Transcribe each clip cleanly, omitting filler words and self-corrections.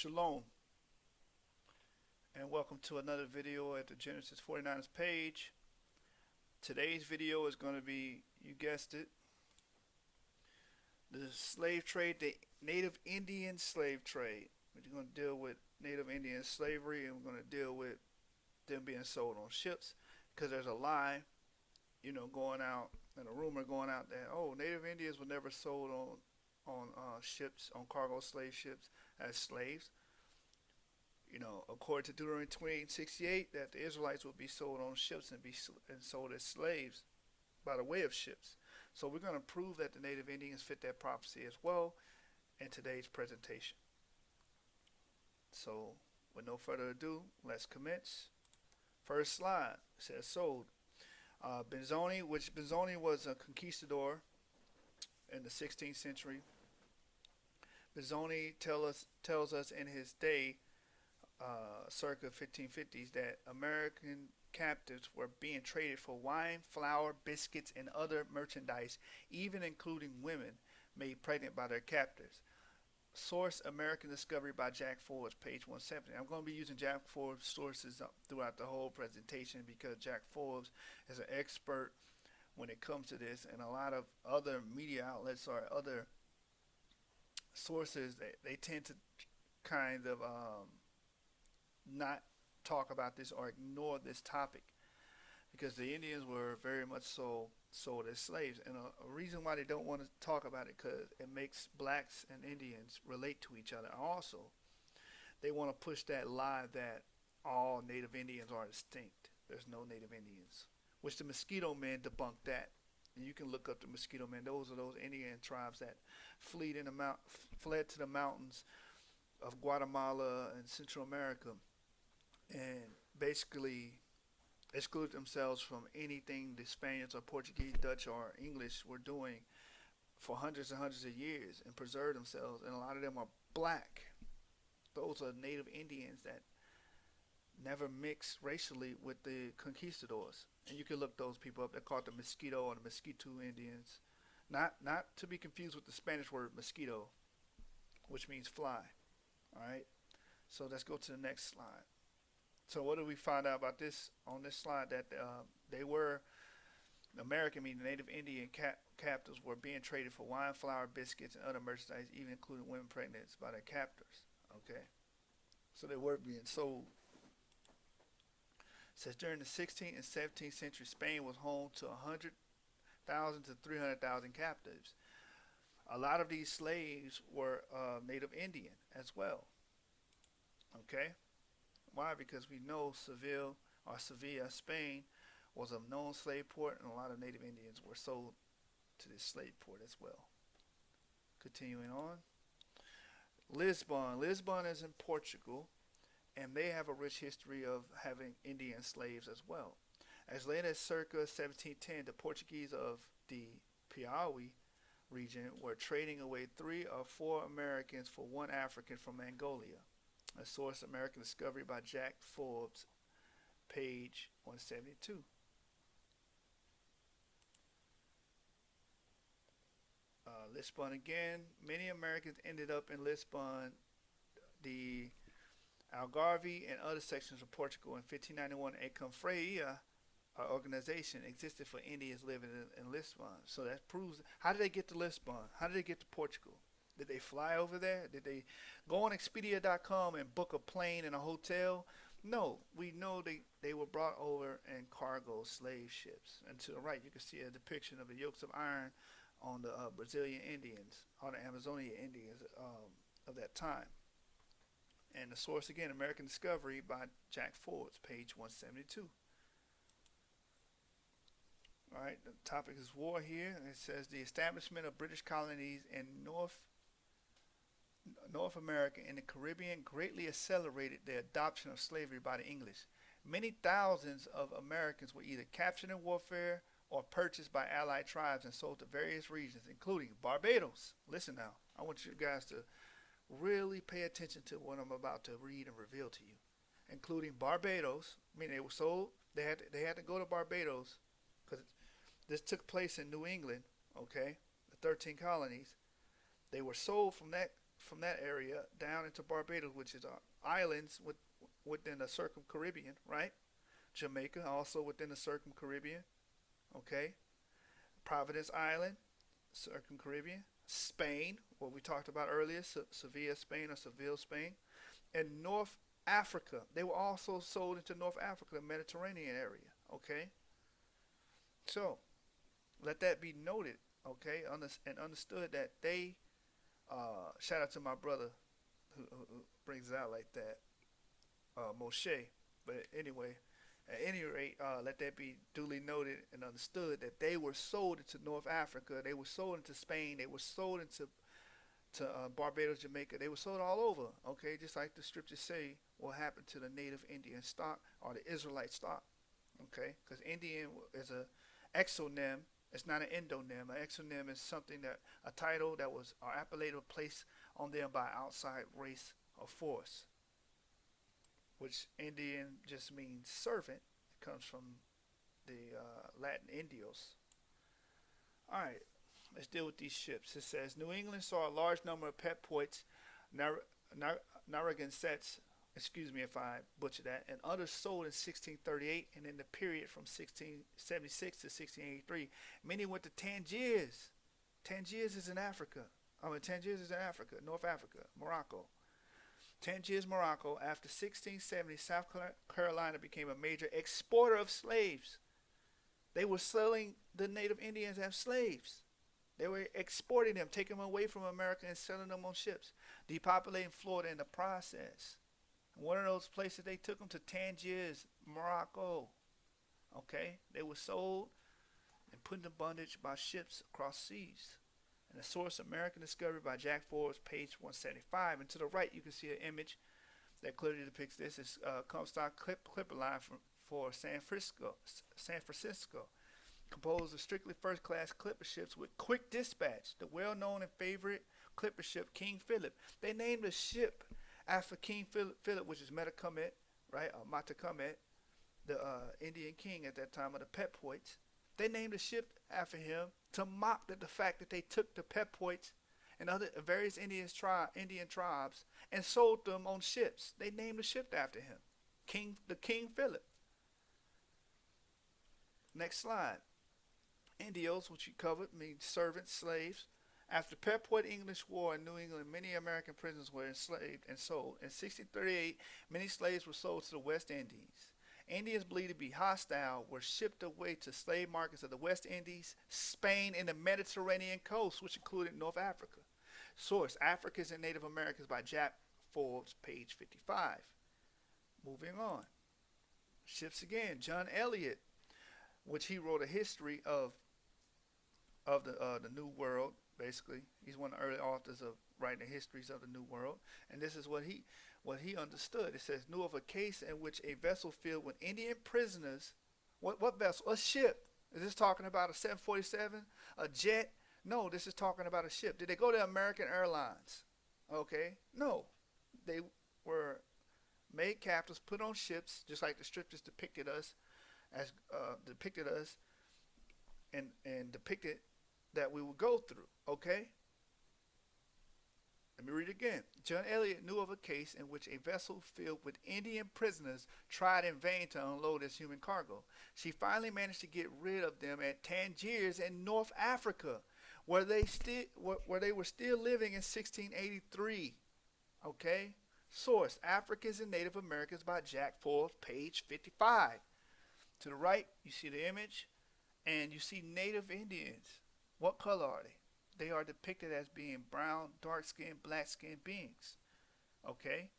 Shalom, and welcome to another video at the Genesis 49ers page. Today's video is going to be, you guessed it, the slave trade, the Native Indian slave trade. We're going to deal with Native Indian slavery, and we're going to deal with them being sold on ships, because there's a lie, going out, and a rumor going out that, Native Indians were never sold on ships, on cargo slave ships as slaves. According to Deuteronomy 28:68, that the Israelites would be sold on ships and sold as slaves by the way of ships. So we're going to prove that the Native Indians fit that prophecy as well in today's presentation. So with no further ado, let's commence. First slide says sold. Benzoni was a conquistador in the 16th century. Benzoni tells us in his day, circa 1550s, that American captives were being traded for wine, flour, biscuits, and other merchandise, even including women made pregnant by their captors. Source: American Discovery by Jack Forbes, page 170. I'm going to be using Jack Forbes sources throughout the whole presentation because Jack Forbes is an expert when it comes to this, and a lot of other media outlets or other sources, they tend to kind of not talk about this or ignore this topic, because the Indians were very much so sold as slaves, and a reason why they don't want to talk about it, because it makes blacks and Indians relate to each other. Also, they want to push that lie that all Native Indians are extinct. There's no Native Indians, which the Mosquito Men debunked that. And you can look up the Mosquito Men. Those are those Indian tribes that fled to the mountains of Guatemala and Central America, and basically exclude themselves from anything the Spaniards or Portuguese, Dutch, or English were doing for hundreds and hundreds of years, and preserve themselves. And a lot of them are black. Those are Native Indians that never mixed racially with the conquistadors. And you can look those people up. They're called the Mosquito or the Mosquito Indians. Not to be confused with the Spanish word mosquito, which means fly. Alright? So let's go to the next slide. So what do we find out about this on this slide? That they were American, meaning Native Indian captives, were being traded for wine, flour, biscuits, and other merchandise, even including women pregnant by their captors. Okay, so they were being sold. It says during the 16th and 17th century, Spain was home to 100,000 to 300,000 captives. A lot of these slaves were Native Indian as well. Okay. Why? Because we know Sevilla, Spain, was a known slave port, and a lot of Native Indians were sold to this slave port as well. Continuing on. Lisbon is in Portugal, and they have a rich history of having Indian slaves as well. As late as circa 1710, the Portuguese of the Piauí region were trading away 3 or 4 Americans for 1 African from Mongolia. A source: American Discovery by Jack Forbes, page 172. Lisbon again. Many Americans ended up in Lisbon, the Algarve, and other sections of Portugal. In 1591, a confraria organization existed for Indians living in Lisbon. So that proves. How did they get to Lisbon? How did they get to Portugal? Did they fly over there? Did they go on Expedia.com and book a plane and a hotel? No, we know they were brought over in cargo slave ships. And to the right, you can see a depiction of the yokes of iron on the Brazilian Indians, or the Amazonian Indians of that time. And the source again, American Discovery by Jack Forbes, page 172. All right, the topic is war here. It says the establishment of British colonies in North America and the Caribbean greatly accelerated the adoption of slavery by the English. Many thousands of Americans were either captured in warfare or purchased by allied tribes and sold to various regions, including Barbados. Listen now, I want you guys to really pay attention to what I'm about to read and reveal to you. Including Barbados, I mean they were sold. They had to go to Barbados because this took place in New England. Okay, the 13 colonies. They were sold from that area down into Barbados, which is islands within the Circum-Caribbean, right? Jamaica, also within the Circum-Caribbean, okay? Providence Island, Circum-Caribbean. Spain, what we talked about earlier, Sevilla, Spain, or Seville, Spain. And North Africa. They were also sold into North Africa, the Mediterranean area, okay? So, let that be noted, okay? And understood that they, shout out to my brother who brings it out like that, Moshe. But anyway, at any rate, let that be duly noted and understood that they were sold into North Africa. They were sold into Spain. They were sold into Barbados, Jamaica. They were sold all over. Okay, just like the scriptures say, what happened to the native Indian stock or the Israelite stock. Okay, because Indian is a exonym. It's not an endonym. An exonym is something that a title that was or appellate placed on them by outside race or force, which Indian just means servant. It comes from the Latin Indios. All right, let's deal with these ships. It says New England saw a large number of Pequots, Narragansetts, excuse me if I butcher that, and others sold in 1638 and in the period from 1676 to 1683. Many went to Tangiers. Tangiers is in Africa. Tangiers is in Africa, North Africa, Morocco. Tangiers, Morocco. After 1670, South Carolina became a major exporter of slaves. They were selling the native Indians as slaves. They were exporting them, taking them away from America and selling them on ships, depopulating Florida in the process. And one of those places they took them to Tangiers, Morocco. Okay, they were sold and put into bondage by ships across seas. And the source, American Discovery by Jack Forbes, page 175. And to the right, you can see an image that clearly depicts this. It's Comstock Clipper line for San Francisco, composed of strictly first-class clipper ships with quick dispatch. The well-known and favorite clipper ship, King Philip. They named the ship after King Philip, which is Metacomet, right? Matacomet, the Indian king at that time of the Pequots. They named the ship after him to mock at the fact that they took the Pequots and other various Indian tribes and sold them on ships. They named the ship after him, King Philip. Next slide. Indios, which you covered, means servants, slaves. After the Pequot English War in New England, many American prisoners were enslaved and sold. In 1638, many slaves were sold to the West Indies. Indians believed to be hostile were shipped away to slave markets of the West Indies, Spain, and the Mediterranean coast, which included North Africa. Source, Africans and Native Americans by Jack Forbes, page 55. Moving on. Ships again. John Eliot, which he wrote a history of the New World, basically. He's one of the early authors of writing the histories of the New World. And this is what he understood. It says, knew of a case in which a vessel filled with Indian prisoners. What vessel? A ship. Is this talking about a 747? A jet? No, this is talking about a ship. Did they go to American Airlines? Okay. No. They were made captives, put on ships, just like the scriptures depicted us and depicted that we would go through. Okay? Let me read it again. John Eliot knew of a case in which a vessel filled with Indian prisoners tried in vain to unload its human cargo. She finally managed to get rid of them at Tangiers in North Africa, where they were still living in 1683. Okay? Source, Africans and Native Americans by Jack Forbes, page 55. To the right, you see the image, and you see Native Indians. What color are they? They are depicted as being brown, dark-skinned, black-skinned beings. Okay?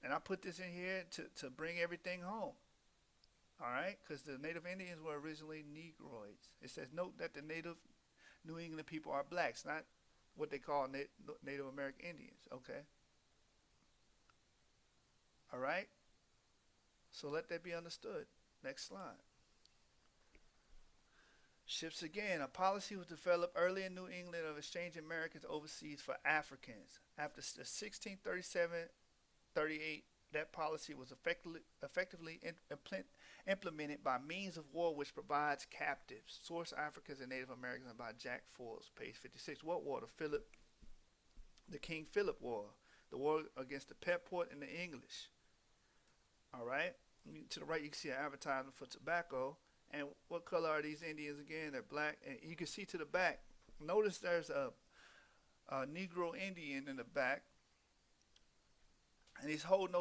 And I put this in here to bring everything home. All right? Because the Native Indians were originally Negroids. It says, note that the Native New England people are blacks, not what they call Native American Indians. Okay? All right? So let that be understood. Next slide. Ships again. A policy was developed early in New England of exchanging Americans overseas for Africans. After the 1637-38, that policy was effectively implemented by means of war, which provides captives. Source, Africans and Native Americans by Jack Forbes, page 56. What war? The Philip the King Philip War, the war against the Peport and the English. All right. To the right, you can see an advertisement for tobacco. And what color are these Indians again? They're black. And you can see to the back. Notice there's a Negro Indian in the back, and he's holding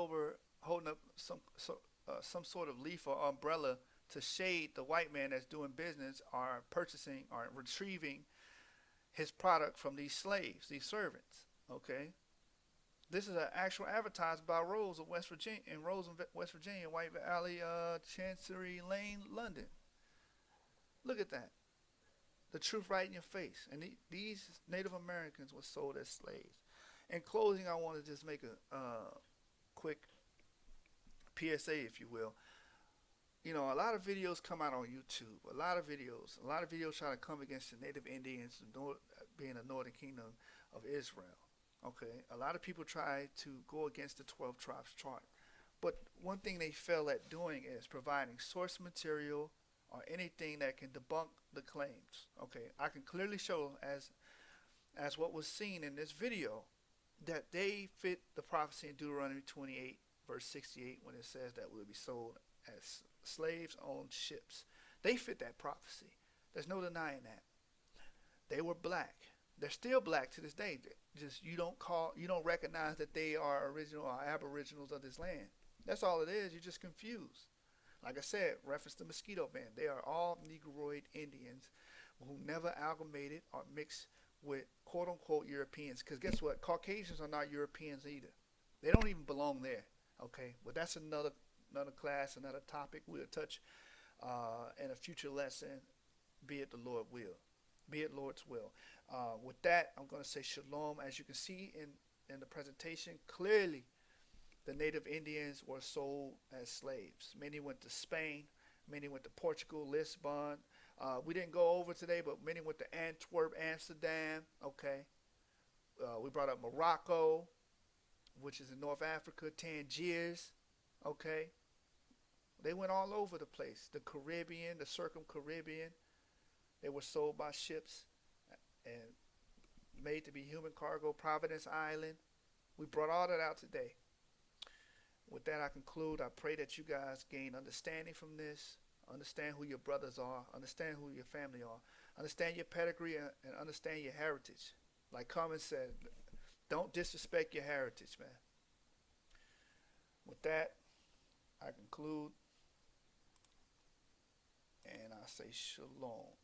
up some sort of leaf or umbrella to shade the white man that's doing business or purchasing or retrieving his product from these slaves, these servants. Okay, this is an actual advertised by Rose of West Virginia, in Rose, West Virginia, White Valley, Chancery Lane, London. Look at that. The truth right in your face. And these Native Americans were sold as slaves. In closing, I want to just make a quick PSA, if you will. You know, a lot of videos come out on YouTube. A lot of videos try to come against the Native Indians, being the Northern Kingdom of Israel. Okay, a lot of people try to go against the 12 tribes chart, but one thing they fail at doing is providing source material or anything that can debunk the claims. Okay, I can clearly show, as what was seen in this video, that they fit the prophecy in Deuteronomy 28 verse 68 when it says that we'll be sold as slaves on ships. They fit that prophecy. There's no denying that. They were black. They're still black to this day. Just you don't recognize that they are original or aboriginals of this land. That's all it is. You're just confused. Like I said, reference the mosquito band. They are all Negroid Indians who never amalgamated or mixed with quote unquote Europeans. Because guess what? Caucasians are not Europeans either. They don't even belong there. Okay, but that's another class, another topic we'll touch in a future lesson. Be it the Lord will. Be it Lord's will. With that, I'm going to say shalom. As you can see in the presentation, clearly the Native Indians were sold as slaves. Many went to Spain. Many went to Portugal, Lisbon. We didn't go over today, but many went to Antwerp, Amsterdam. Okay. We brought up Morocco, which is in North Africa, Tangiers. Okay. They went all over the place. The Caribbean, the Circum-Caribbean. They were sold by ships and made to be human cargo. Providence Island. We brought all that out today. With that, I conclude. I pray that you guys gain understanding from this. Understand who your brothers are. Understand who your family are. Understand your pedigree and understand your heritage. Like Carmen said, don't disrespect your heritage, man. With that, I conclude. And I say shalom.